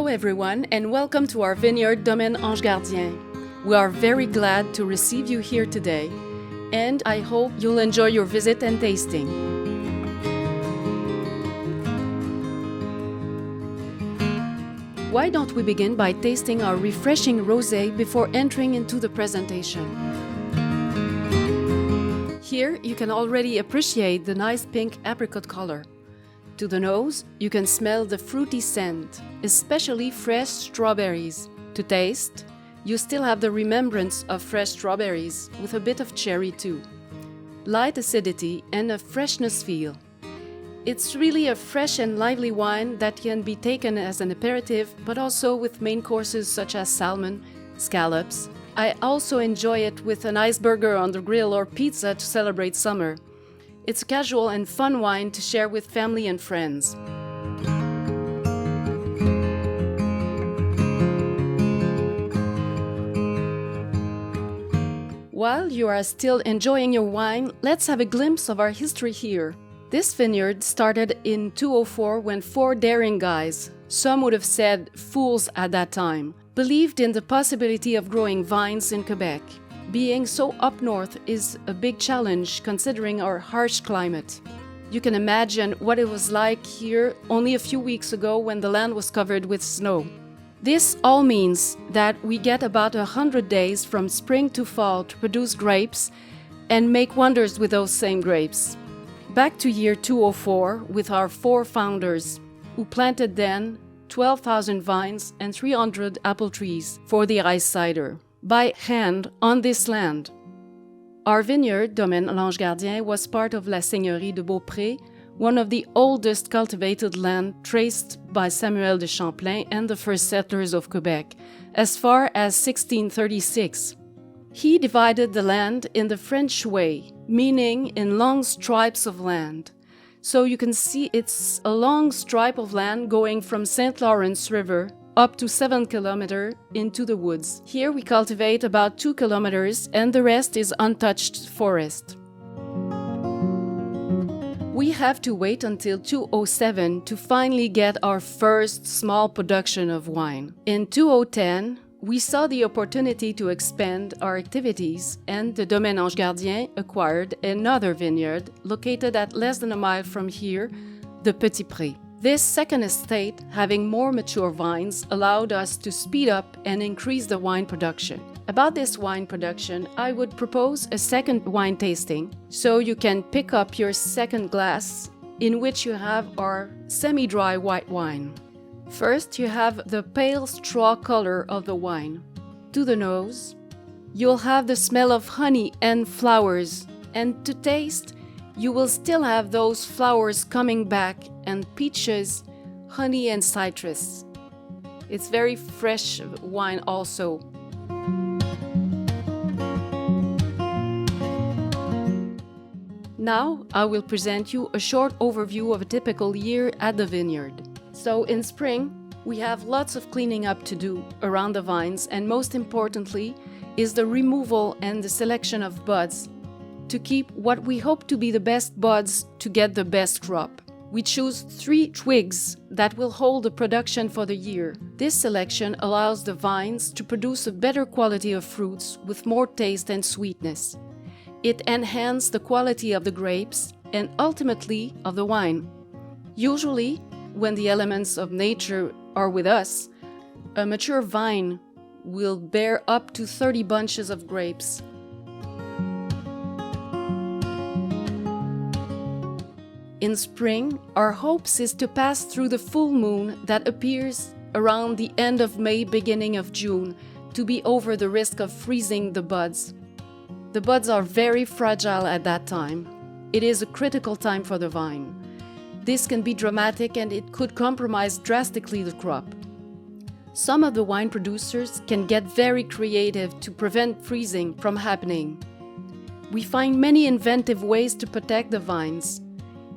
Hello everyone and welcome to our vineyard Domaine Ange Gardien. We are very glad to receive you here today and I hope you'll enjoy your visit and tasting. Why don't we begin by tasting our refreshing rosé before entering into the presentation? Here you can already appreciate the nice pink apricot color. To the nose, you can smell the fruity scent, especially fresh strawberries. To taste, you still have the remembrance of fresh strawberries with a bit of cherry too. Light acidity and a freshness feel. It's really a fresh and lively wine that can be taken as an aperitif, but also with main courses such as salmon, scallops. I also enjoy it with an ice burger on the grill or pizza to celebrate summer. It's a casual and fun wine to share with family and friends. While you are still enjoying your wine, let's have a glimpse of our history here. This vineyard started in 204 when 4 daring guys, some would have said fools at that time, believed in the possibility of growing vines in Quebec. Being so up north is a big challenge considering our harsh climate. You can imagine what it was like here only a few weeks ago when the land was covered with snow. This all means that we get about 100 days from spring to fall to produce grapes and make wonders with those same grapes. Back to year 204 with our 4 founders, who planted then 12,000 vines and 300 apple trees for the ice cider, by hand on this land. Our vineyard, Domaine Ange Gardien, was part of La Seigneurie de Beaupré, one of the oldest cultivated land traced by Samuel de Champlain and the first settlers of Quebec, as far as 1636. He divided the land in the French way, meaning in long stripes of land. So you can see it's a long stripe of land going from St. Lawrence River up to 7 kilometers into the woods. Here we cultivate about 2 kilometers and the rest is untouched forest. We have to wait until 2007 to finally get our first small production of wine. In 2010, we saw the opportunity to expand our activities and the Domaine Ange Gardien acquired another vineyard located at less than a mile from here, the Petit Pré. This second estate, having more mature vines, allowed us to speed up and increase the wine production. About this wine production, I would propose a second wine tasting, so you can pick up your second glass, in which you have our semi-dry white wine. First, you have the pale straw color of the wine. To the nose, you'll have the smell of honey and flowers, and to taste, you will still have those flowers coming back and peaches, honey and citrus. It's very fresh wine also. Now I will present you a short overview of a typical year at the vineyard. So in spring, we have lots of cleaning up to do around the vines, and most importantly is the removal and the selection of buds to keep what we hope to be the best buds to get the best crop. We choose 3 twigs that will hold the production for the year. This selection allows the vines to produce a better quality of fruits with more taste and sweetness. It enhances the quality of the grapes and ultimately of the wine. Usually, when the elements of nature are with us, a mature vine will bear up to 30 bunches of grapes. In spring, our hopes is to pass through the full moon that appears around the end of May, beginning of June, to be over the risk of freezing the buds. The buds are very fragile at that time. It is a critical time for the vine. This can be dramatic and it could compromise drastically the crop. Some of the wine producers can get very creative to prevent freezing from happening. We find many inventive ways to protect the vines.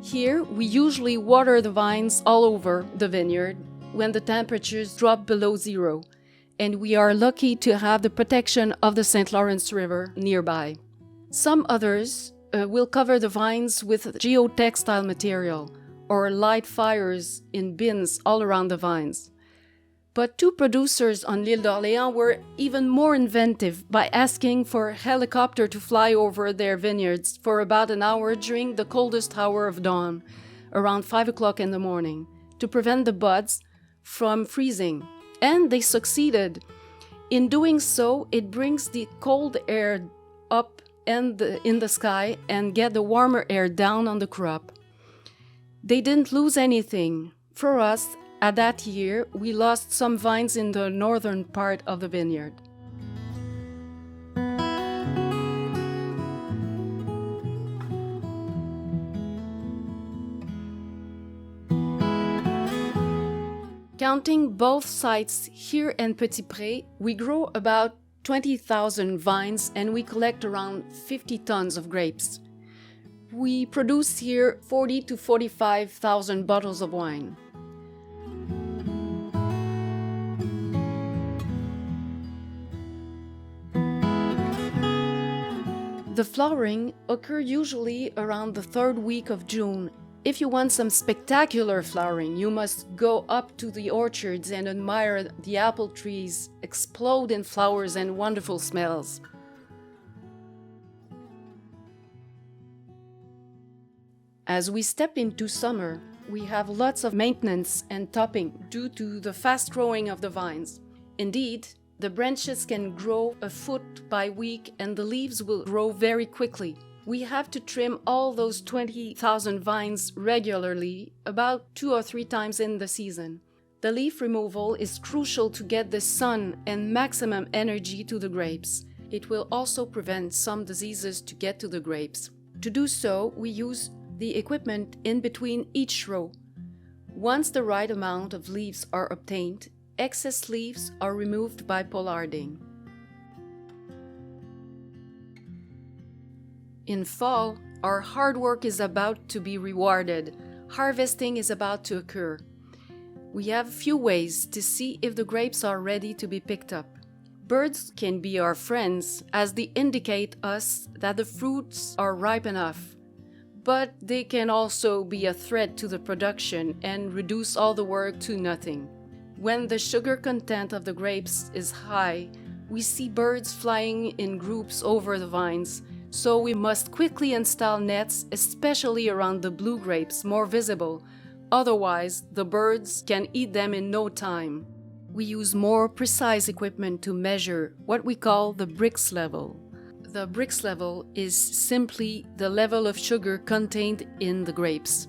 Here, we usually water the vines all over the vineyard when the temperatures drop below 0, and we are lucky to have the protection of the St. Lawrence River nearby. Some others will cover the vines with geotextile material or light fires in bins all around the vines. But two producers on l'île d'Orléans were even more inventive by asking for a helicopter to fly over their vineyards for about an hour during the coldest hour of dawn, around 5 o'clock in the morning, to prevent the buds from freezing. And they succeeded. In doing so, it brings the cold air up in the sky and get the warmer air down on the crop. They didn't lose anything. For us, at that year, we lost some vines in the northern part of the vineyard. Counting both sites here and Petit Pré, we grow about 20,000 vines and we collect around 50 tons of grapes. We produce here 40 to 45,000 bottles of wine. The flowering occurs usually around the third week of June. If you want some spectacular flowering, you must go up to the orchards and admire the apple trees explode in flowers and wonderful smells. As we step into summer, we have lots of maintenance and topping due to the fast growing of the vines. Indeed, the branches can grow a foot by week and the leaves will grow very quickly. We have to trim all those 20,000 vines regularly, about 2 or 3 times in the season. The leaf removal is crucial to get the sun and maximum energy to the grapes. It will also prevent some diseases to get to the grapes. To do so, we use the equipment in between each row. Once the right amount of leaves are obtained, excess leaves are removed by pollarding. In fall, our hard work is about to be rewarded. Harvesting is about to occur. We have a few ways to see if the grapes are ready to be picked up. Birds can be our friends as they indicate us that the fruits are ripe enough. But they can also be a threat to the production and reduce all the work to nothing. When the sugar content of the grapes is high, we see birds flying in groups over the vines, so we must quickly install nets, especially around the blue grapes, more visible. Otherwise, the birds can eat them in no time. We use more precise equipment to measure what we call the Brix level. The Brix level is simply the level of sugar contained in the grapes.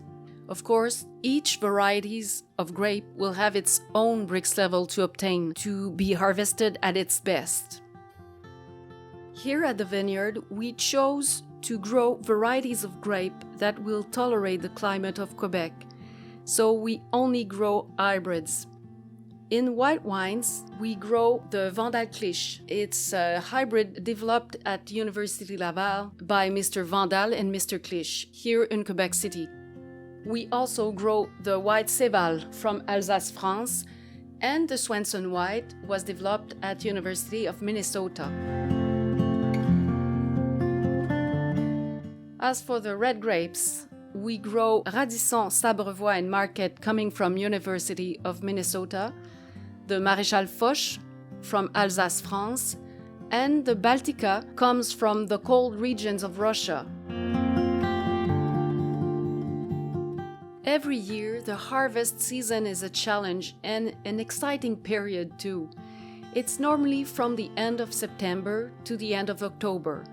Of course, each variety of grape will have its own Brix level to obtain to be harvested at its best. Here at the vineyard, we chose to grow varieties of grape that will tolerate the climate of Quebec, so we only grow hybrids. In white wines, we grow the Vandal Cliche. It's a hybrid developed at University Laval by Mr. Vandal and Mr. Cliche here in Quebec City. We also grow the white Céval from Alsace, France, and the Swenson white was developed at University of Minnesota. As for the red grapes, we grow Radisson, Sabrevois, and Marquette coming from University of Minnesota, the Maréchal Foch from Alsace, France, and the Baltica comes from the cold regions of Russia. Every year, the harvest season is a challenge and an exciting period too. It's normally from the end of September to the end of October.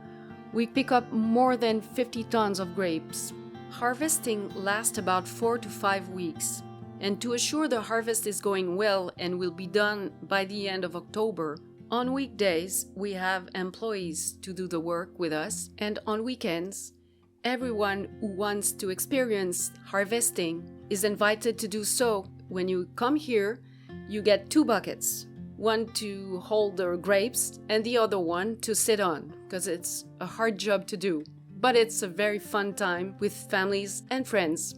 We pick up more than 50 tons of grapes. Harvesting lasts about 4 to 5 weeks. And to assure the harvest is going well and will be done by the end of October, on weekdays we have employees to do the work with us, and on weekends, everyone who wants to experience harvesting is invited to do so. When you come here, you get 2 buckets, one to hold the grapes and the other one to sit on, because it's a hard job to do. But it's a very fun time with families and friends.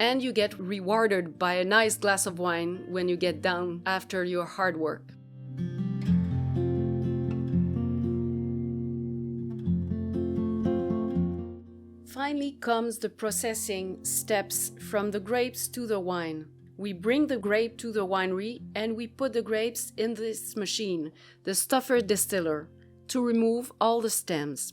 And you get rewarded by a nice glass of wine when you get down after your hard work. Finally comes the processing steps from the grapes to the wine. We bring the grape to the winery and we put the grapes in this machine, the stuffer distiller, to remove all the stems.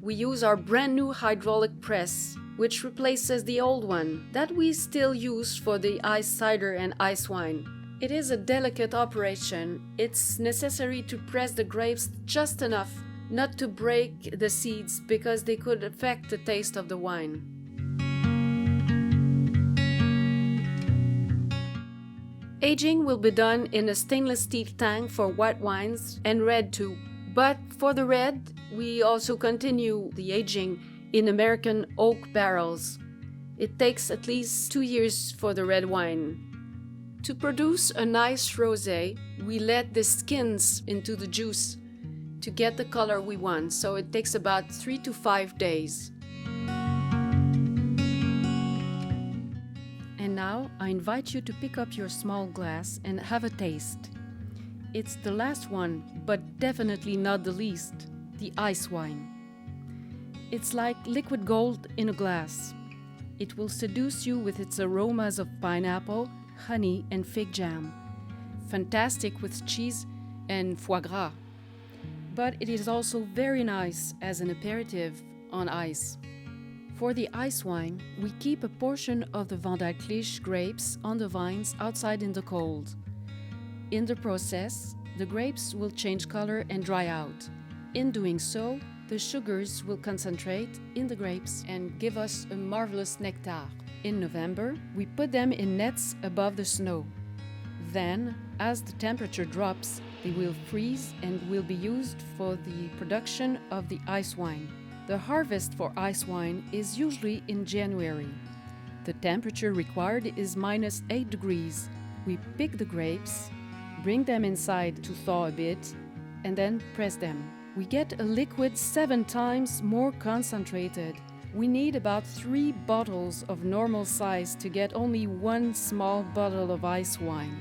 We use our brand new hydraulic press, which replaces the old one that we still use for the ice cider and ice wine. It is a delicate operation. It's necessary to press the grapes just enough not to break the seeds because they could affect the taste of the wine. Aging will be done in a stainless steel tank for white wines and red too. But for the red, we also continue the aging in American oak barrels. It takes at least 2 years for the red wine. To produce a nice rosé, we let the skins into the juice to get the color we want, so it takes about 3 to 5 days. And now I invite you to pick up your small glass and have a taste. It's the last one, but definitely not the least, the ice wine. It's like liquid gold in a glass. It will seduce you with its aromas of pineapple, honey, and fig jam. Fantastic with cheese and foie gras. But it is also very nice as an aperitif on ice. For the ice wine, we keep a portion of the Van der Cliche grapes on the vines outside in the cold. In the process, the grapes will change color and dry out. In doing so, the sugars will concentrate in the grapes and give us a marvelous nectar. In November, we put them in nets above the snow. Then, as the temperature drops, they will freeze and will be used for the production of the ice wine. The harvest for ice wine is usually in January. The temperature required is -8 degrees. We pick the grapes, bring them inside to thaw a bit, and then press them. We get a liquid 7 times more concentrated. We need about 3 bottles of normal size to get only 1 small bottle of ice wine.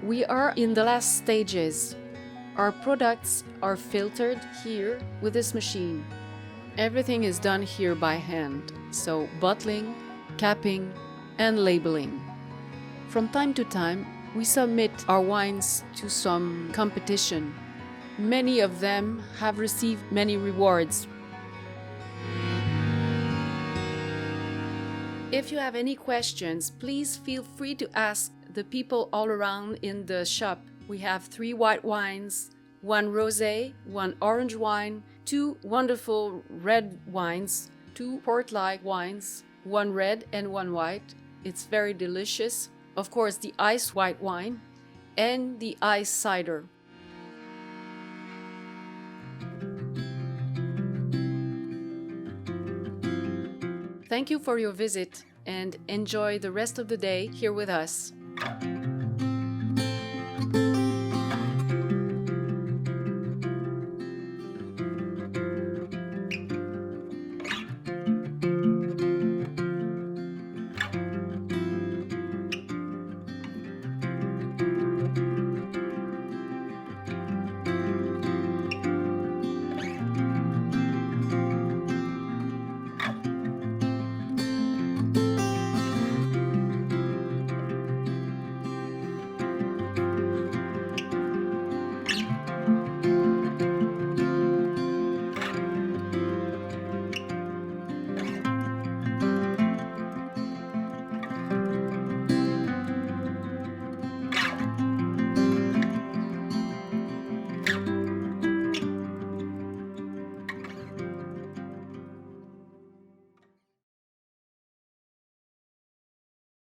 We are in the last stages. Our products are filtered here with this machine. Everything is done here by hand, so bottling, capping, and labeling. From time to time, we submit our wines to some competition. Many of them have received many rewards. If you have any questions, please feel free to ask the people all around in the shop. We have 3 white wines, 1 rosé, 1 orange wine, 2 wonderful red wines, 2 port-like wines, 1 red and 1 white. It's very delicious. Of course, the ice white wine and the ice cider. Thank you for your visit and enjoy the rest of the day here with us.